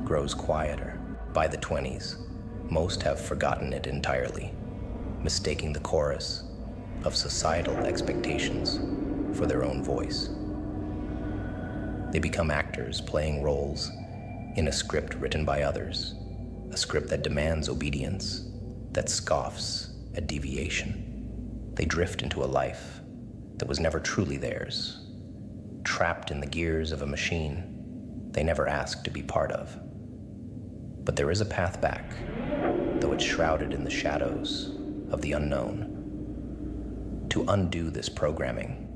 grows quieter. By the 20s, most have forgotten it entirely, mistaking the chorus of societal expectations for their own voice. They become actors playing roles in a script written by others, a script that demands obedience, that scoffs at deviation. They drift into a life that was never truly theirs, trapped in the gears of a machine they never asked to be part of. But there is a path back, though it's shrouded in the shadows of the unknown. To undo this programming,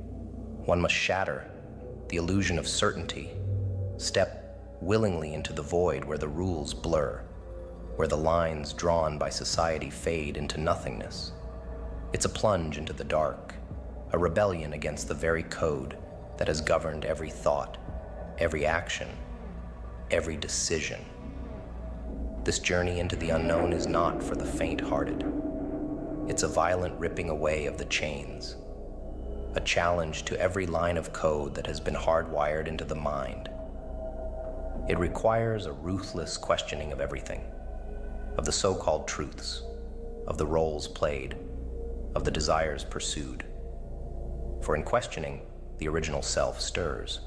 one must shatter the illusion of certainty, step willingly into the void where the rules blur, where the lines drawn by society fade into nothingness. It's a plunge into the dark, a rebellion against the very code that has governed every thought, every action, every decision. This journey into the unknown is not for the faint-hearted. It's a violent ripping away of the chains, a challenge to every line of code that has been hardwired into the mind. It requires a ruthless questioning of everything, of the so-called truths, of the roles played, of the desires pursued. For in questioning, the original self stirs.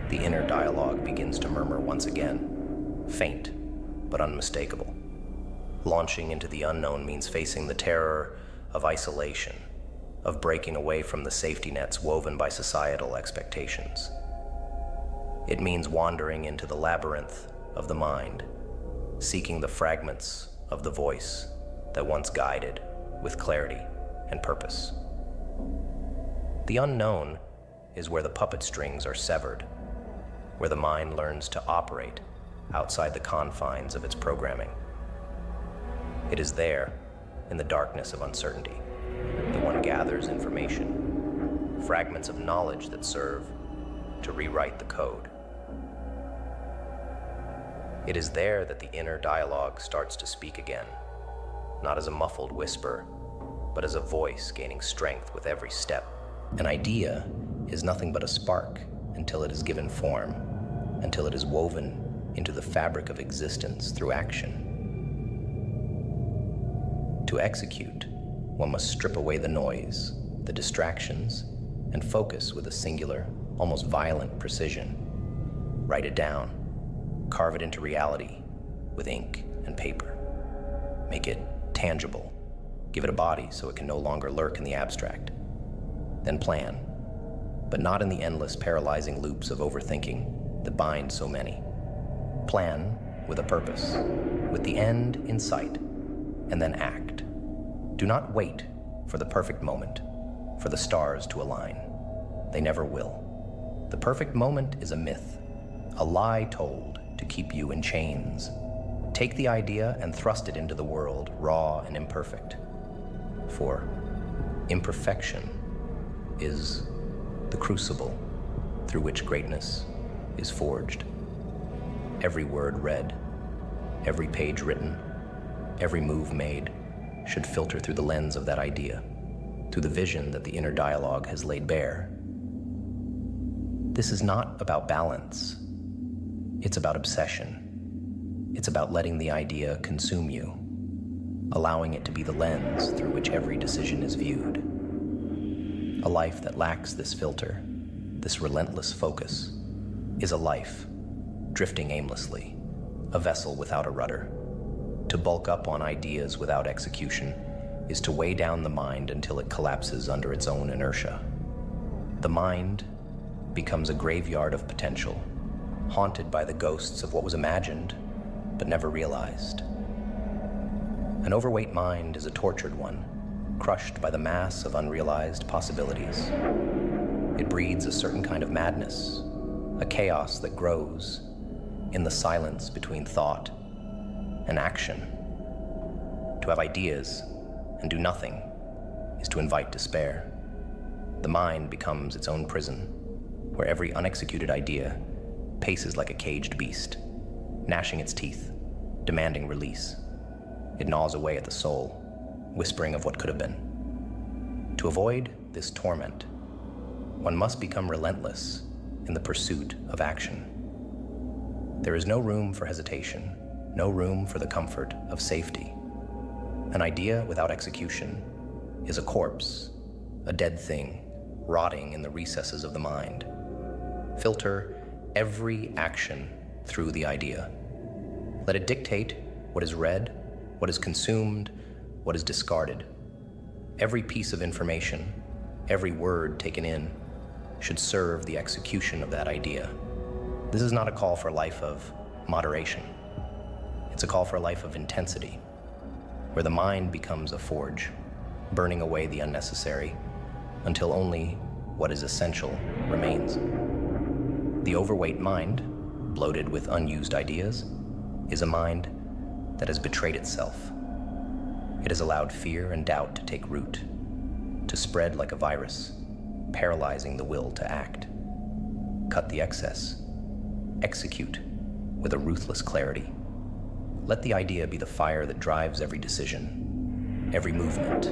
The inner dialogue begins to murmur once again, faint but unmistakable. Launching into the unknown means facing the terror of isolation, of breaking away from the safety nets woven by societal expectations. It means wandering into the labyrinth of the mind, seeking the fragments of the voice that once guided with clarity and purpose. The unknown is where the puppet strings are severed, where the mind learns to operate outside the confines of its programming. It is there, in the darkness of uncertainty, that one gathers information, fragments of knowledge that serve to rewrite the code. It is there that the inner dialogue starts to speak again, not as a muffled whisper, but as a voice gaining strength with every step. An idea is nothing but a spark until it is given form, until it is woven into the fabric of existence through action. To execute, one must strip away the noise, the distractions, and focus with a singular, almost violent precision. Write it down, carve it into reality with ink and paper. Make it tangible, give it a body so it can no longer lurk in the abstract. Then plan, but not in the endless paralyzing loops of overthinking that bind so many. Plan with a purpose, with the end in sight, and then act. Do not wait for the perfect moment, for the stars to align. They never will. The perfect moment is a myth, a lie told to keep you in chains. Take the idea and thrust it into the world, raw and imperfect. For imperfection is the crucible through which greatness is forged. Every word read, every page written, every move made should filter through the lens of that idea, through the vision that the inner dialogue has laid bare. This is not about balance. It's about obsession. It's about letting the idea consume you, allowing it to be the lens through which every decision is viewed. A life that lacks this filter, this relentless focus, is a life drifting aimlessly, a vessel without a rudder. To bulk up on ideas without execution is to weigh down the mind until it collapses under its own inertia. The mind becomes a graveyard of potential, haunted by the ghosts of what was imagined but never realized. An overweight mind is a tortured one, crushed by the mass of unrealized possibilities. It breeds a certain kind of madness, a chaos that grows in the silence between thought and action. To have ideas and do nothing is to invite despair. The mind becomes its own prison, where every unexecuted idea paces like a caged beast, gnashing its teeth, demanding release. It gnaws away at the soul, whispering of what could have been. To avoid this torment, one must become relentless in the pursuit of action. There is no room for hesitation, no room for the comfort of safety. An idea without execution is a corpse, a dead thing, rotting in the recesses of the mind. Filter every action through the idea. Let it dictate what is read, what is consumed, what is discarded. Every piece of information, every word taken in, should serve the execution of that idea. This is not a call for a life of moderation. It's a call for a life of intensity, where the mind becomes a forge, burning away the unnecessary until only what is essential remains. The overweight mind, bloated with unused ideas, is a mind that has betrayed itself. It has allowed fear and doubt to take root, to spread like a virus, paralyzing the will to act. Cut the excess. Execute with a ruthless clarity. Let the idea be the fire that drives every decision, every movement.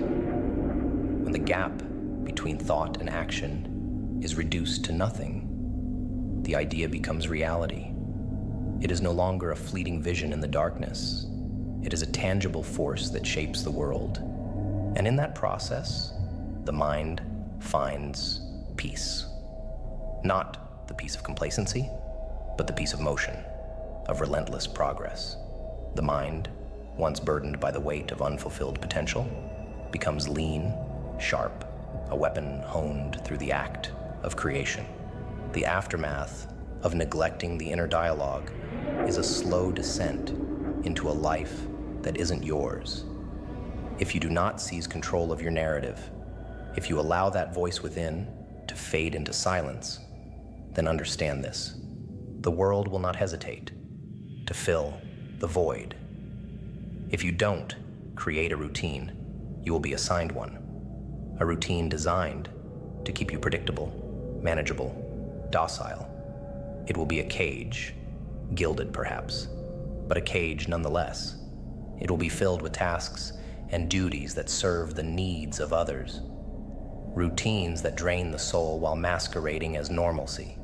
When the gap between thought and action is reduced to nothing, the idea becomes reality. It is no longer a fleeting vision in the darkness. It is a tangible force that shapes the world. And in that process, the mind finds peace. Not the peace of complacency, but the peace of motion, of relentless progress. The mind, once burdened by the weight of unfulfilled potential, becomes lean, sharp, a weapon honed through the act of creation. The aftermath of neglecting the inner dialogue is a slow descent into a life that isn't yours. If you do not seize control of your narrative, if you allow that voice within to fade into silence, then understand this. The world will not hesitate to fill the void. If you don't create a routine, you will be assigned one. A routine designed to keep you predictable, manageable, docile. It will be a cage, gilded perhaps, but a cage nonetheless. It will be filled with tasks and duties that serve the needs of others. Routines that drain the soul while masquerading as normalcy.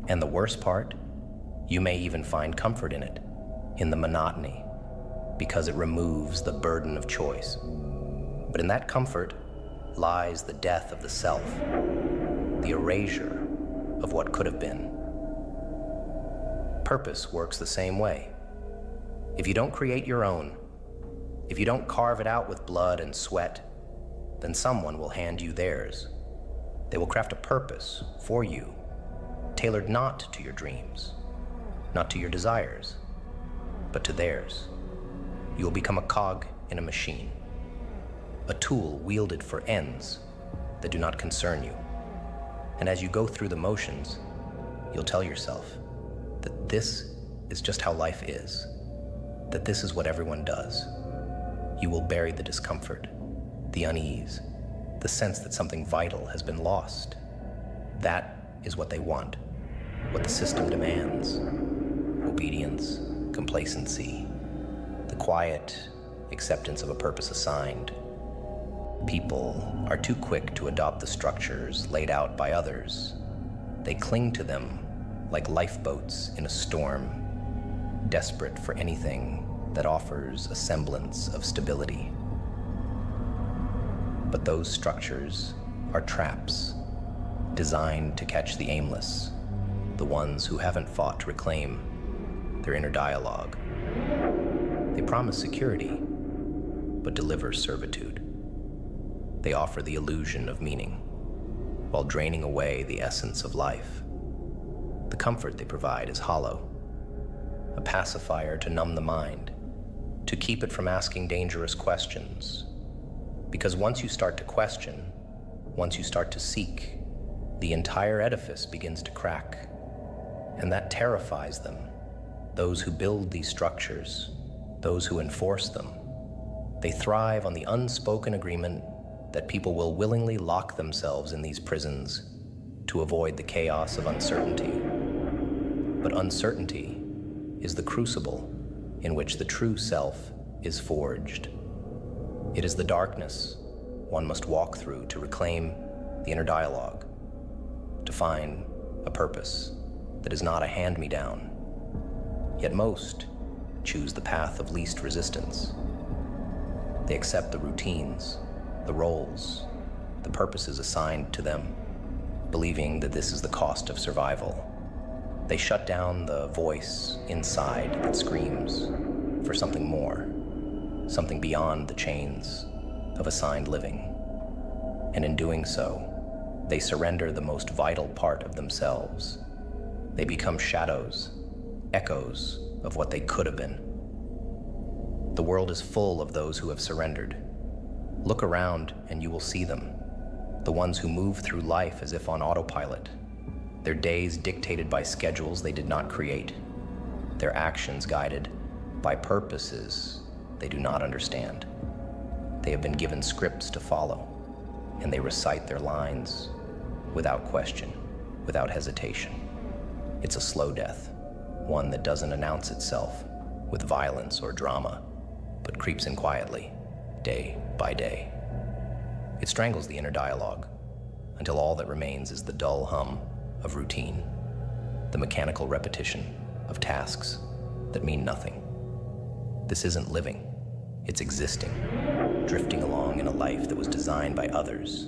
And the worst part, you may even find comfort in it, in the monotony, because it removes the burden of choice. But in that comfort lies the death of the self, the erasure of what could have been. Purpose works the same way. If you don't create your own, if you don't carve it out with blood and sweat, then someone will hand you theirs. They will craft a purpose for you, tailored not to your dreams, not to your desires, but to theirs. You will become a cog in a machine. a tool wielded for ends that do not concern you. And as you go through the motions, you'll tell yourself that this is just how life is, that this is what everyone does. You will bury the discomfort, the unease, the sense that something vital has been lost. That is what they want, what the system demands. Obedience, complacency, the quiet acceptance of a purpose assigned. People are too quick to adopt the structures laid out by others. They cling to them like lifeboats in a storm, desperate for anything that offers a semblance of stability. But those structures are traps designed to catch the aimless, the ones who haven't fought to reclaim their inner dialogue. They promise security, but deliver servitude. They offer the illusion of meaning, while draining away the essence of life. The comfort they provide is hollow, a pacifier to numb the mind, to keep it from asking dangerous questions. Because once you start to question, once you start to seek, the entire edifice begins to crack. And that terrifies them, those who build these structures, those who enforce them. They thrive on the unspoken agreement that people will willingly lock themselves in these prisons to avoid the chaos of uncertainty. But uncertainty is the crucible in which the true self is forged. It is the darkness one must walk through to reclaim the inner dialogue, to find a purpose that is not a hand-me-down. Yet most choose the path of least resistance. They accept the routines, the roles, the purposes assigned to them, believing that this is the cost of survival. They shut down the voice inside that screams for something more, something beyond the chains of assigned living. And in doing so, they surrender the most vital part of themselves. They become shadows, echoes of what they could have been. The world is full of those who have surrendered. Look around and you will see them, the ones who move through life as if on autopilot, their days dictated by schedules they did not create, their actions guided by purposes they do not understand. They have been given scripts to follow, and they recite their lines without question, without hesitation. It's a slow death, one that doesn't announce itself with violence or drama, but creeps in quietly, day by day. It strangles the inner dialogue until all that remains is the dull hum of routine, the mechanical repetition of tasks that mean nothing. This isn't living, it's existing, drifting along in a life that was designed by others,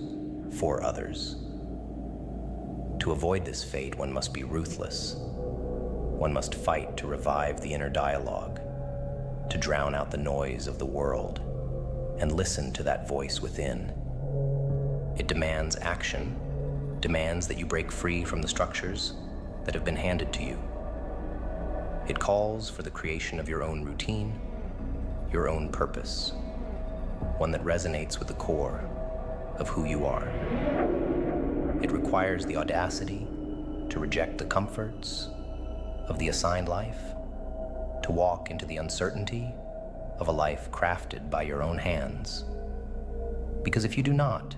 for others. To avoid this fate, one must be ruthless. One must fight to revive the inner dialogue, to drown out the noise of the world, and listen to that voice within. It demands action, demands that you break free from the structures that have been handed to you. It calls for the creation of your own routine, your own purpose, one that resonates with the core of who you are. It requires the audacity to reject the comforts of the assigned life, to walk into the uncertainty of a life crafted by your own hands. Because if you do not,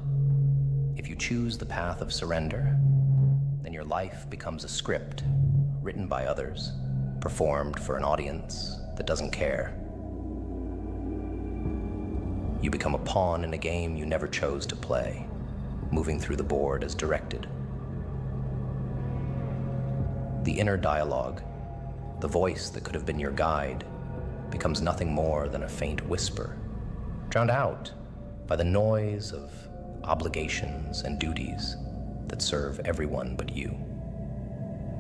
if you choose the path of surrender, then your life becomes a script written by others, performed for an audience that doesn't care. You become a pawn in a game you never chose to play, moving through the board as directed. The inner dialogue, the voice that could have been your guide, becomes nothing more than a faint whisper, drowned out by the noise of obligations and duties that serve everyone but you.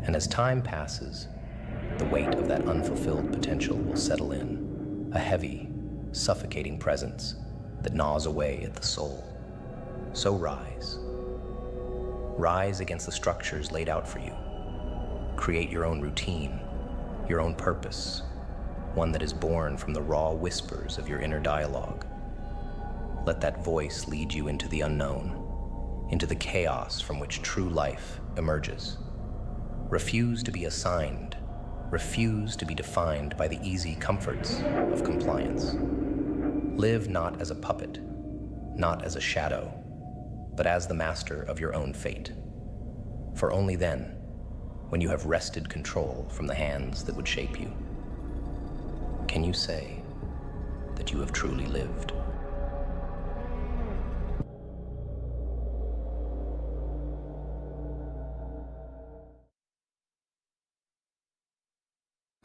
And as time passes, the weight of that unfulfilled potential will settle in, a heavy, suffocating presence that gnaws away at the soul. So rise. Rise against the structures laid out for you. Create your own routine, your own purpose, one that is born from the raw whispers of your inner dialogue. Let that voice lead you into the unknown, into the chaos from which true life emerges. Refuse to be assigned. Refuse to be defined by the easy comforts of compliance. Live not as a puppet, not as a shadow, but as the master of your own fate. For only then, when you have wrested control from the hands that would shape you, can you say that you have truly lived?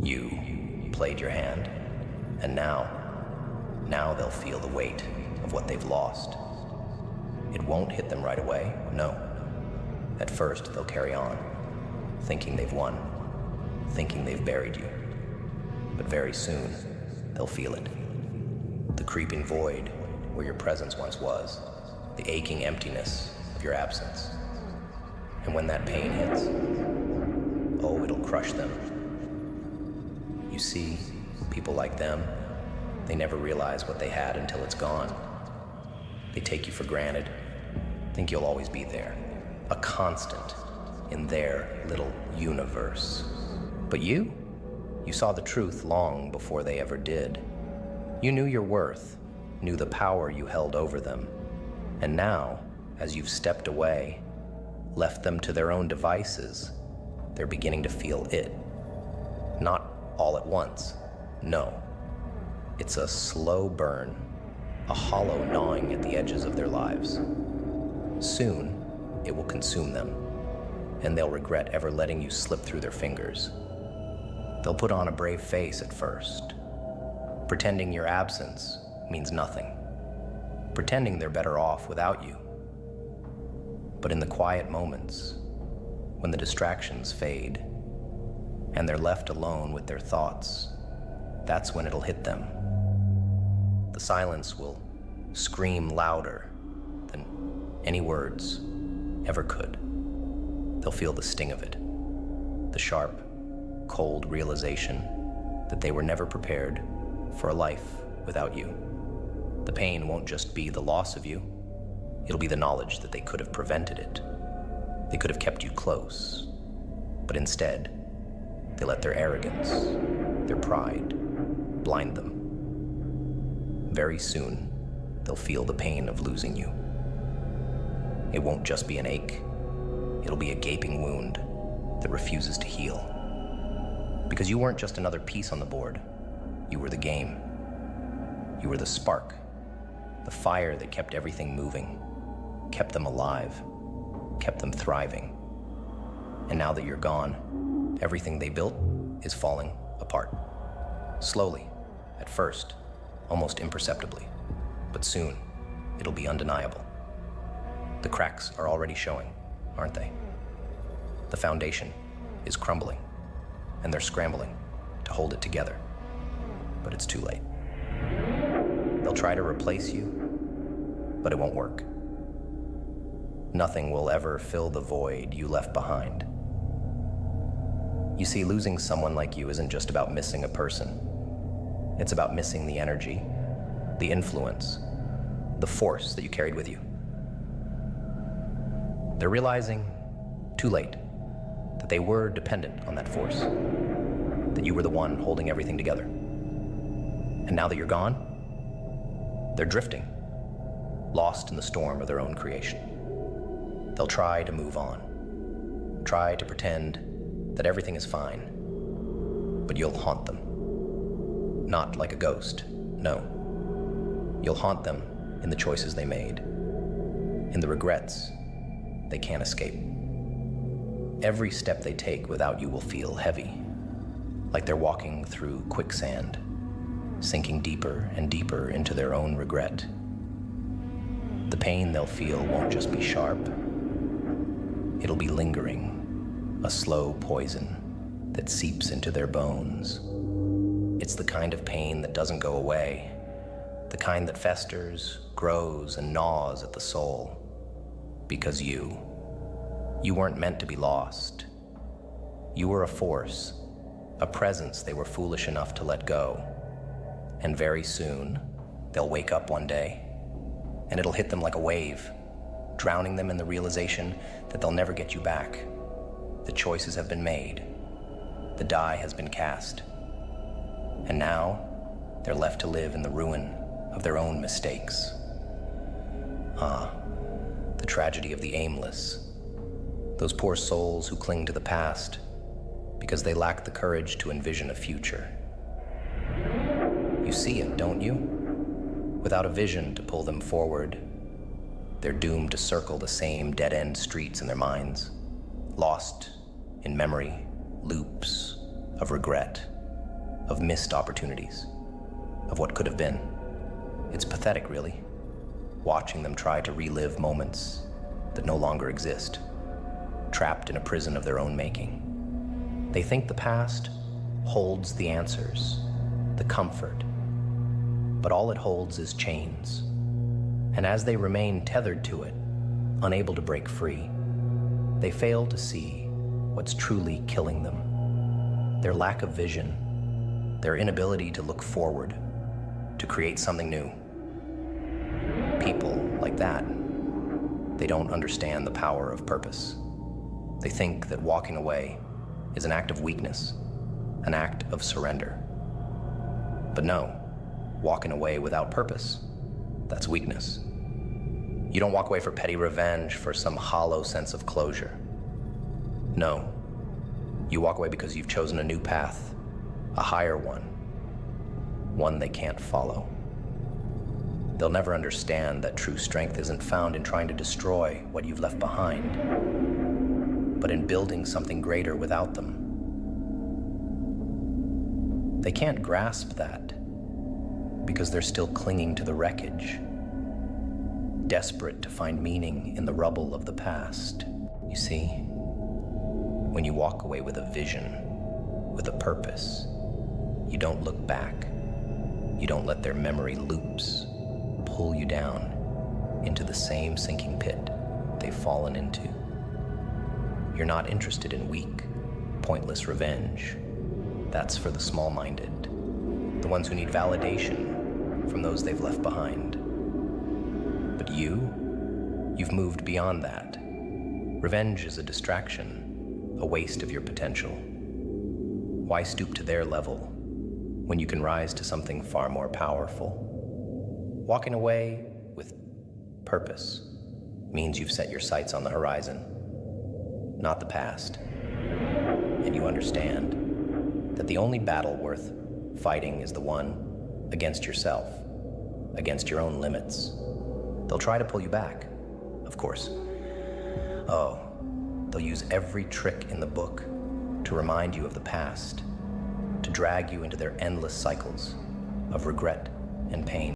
You played your hand, and now they'll feel the weight of what they've lost. It won't hit them right away, no. At first, they'll carry on, thinking they've won, thinking they've buried you. But very soon, they'll feel it. The creeping void where your presence once was, the aching emptiness of your absence. And when that pain hits, oh, it'll crush them. You see, people like them, they never realize what they had until it's gone. They take you for granted, think you'll always be there, a constant in their little universe. But you saw the truth long before they ever did. You knew your worth, knew the power you held over them. And now, as you've stepped away, left them to their own devices, they're beginning to feel it. Not all at once, no. It's a slow burn, a hollow gnawing at the edges of their lives. Soon, it will consume them, and they'll regret ever letting you slip through their fingers. They'll put on a brave face at first, pretending your absence means nothing, pretending they're better off without you. But in the quiet moments, when the distractions fade, and they're left alone with their thoughts, that's when it'll hit them. The silence will scream louder than any words ever could. They'll feel the sting of it, the sharp, cold realization that they were never prepared for a life without you. The pain won't just be the loss of you, it'll be the knowledge that they could have prevented it. They could have kept you close, but instead, they let their arrogance, their pride, blind them. Very soon, they'll feel the pain of losing you. It won't just be an ache. It'll be a gaping wound that refuses to heal. Because you weren't just another piece on the board. You were the game. You were the spark, the fire that kept everything moving, kept them alive, kept them thriving. And now that you're gone, everything they built is falling apart. Slowly, at first, almost imperceptibly, but soon, it'll be undeniable. The cracks are already showing, aren't they? The foundation is crumbling, and they're scrambling to hold it together. But it's too late. They'll try to replace you, but it won't work. Nothing will ever fill the void you left behind. You see, losing someone like you isn't just about missing a person. It's about missing the energy, the influence, the force that you carried with you. They're realizing, too late, that they were dependent on that force, that you were the one holding everything together. And now that you're gone, they're drifting, lost in the storm of their own creation. They'll try to move on, try to pretend that everything is fine, but you'll haunt them. Not like a ghost, no. You'll haunt them in the choices they made, in the regrets they can't escape. Every step they take without you will feel heavy, like they're walking through quicksand, sinking deeper and deeper into their own regret. The pain they'll feel won't just be sharp, it'll be lingering, a slow poison that seeps into their bones. It's the kind of pain that doesn't go away, the kind that festers, grows, and gnaws at the soul. Because you weren't meant to be lost. You were a force, a presence they were foolish enough to let go. And very soon, they'll wake up one day, and it'll hit them like a wave, drowning them in the realization that they'll never get you back. The choices have been made. The die has been cast. And now, they're left to live in the ruin of their own mistakes. The tragedy of the aimless. Those poor souls who cling to the past because they lack the courage to envision a future. You see it, don't you? Without a vision to pull them forward, they're doomed to circle the same dead-end streets in their minds, lost in memory, loops of regret, of missed opportunities, of what could have been. It's pathetic, really, watching them try to relive moments that no longer exist, trapped in a prison of their own making. They think the past holds the answers, the comfort, but all it holds is chains. And as they remain tethered to it, unable to break free, they fail to see what's truly killing them. Their lack of vision, their inability to look forward, to create something new. People like that, they don't understand the power of purpose. They think that walking away is an act of weakness, an act of surrender. But no, walking away without purpose, that's weakness. You don't walk away for petty revenge, for some hollow sense of closure. No, you walk away because you've chosen a new path, a higher one they can't follow. They'll never understand that true strength isn't found in trying to destroy what you've left behind, but in building something greater without them. They can't grasp that because they're still clinging to the wreckage, desperate to find meaning in the rubble of the past. You see, when you walk away with a vision, with a purpose, you don't look back. You don't let their memory loops pull you down into the same sinking pit they've fallen into. You're not interested in weak, pointless revenge. That's for the small-minded, the ones who need validation from those they've left behind. But you've moved beyond that. Revenge is a distraction, a waste of your potential. Why stoop to their level when you can rise to something far more powerful? Walking away with purpose means you've set your sights on the horizon, not the past. And you understand that the only battle worth fighting is the one against yourself, against your own limits. They'll try to pull you back, of course. Oh, they'll use every trick in the book to remind you of the past, to drag you into their endless cycles of regret and pain.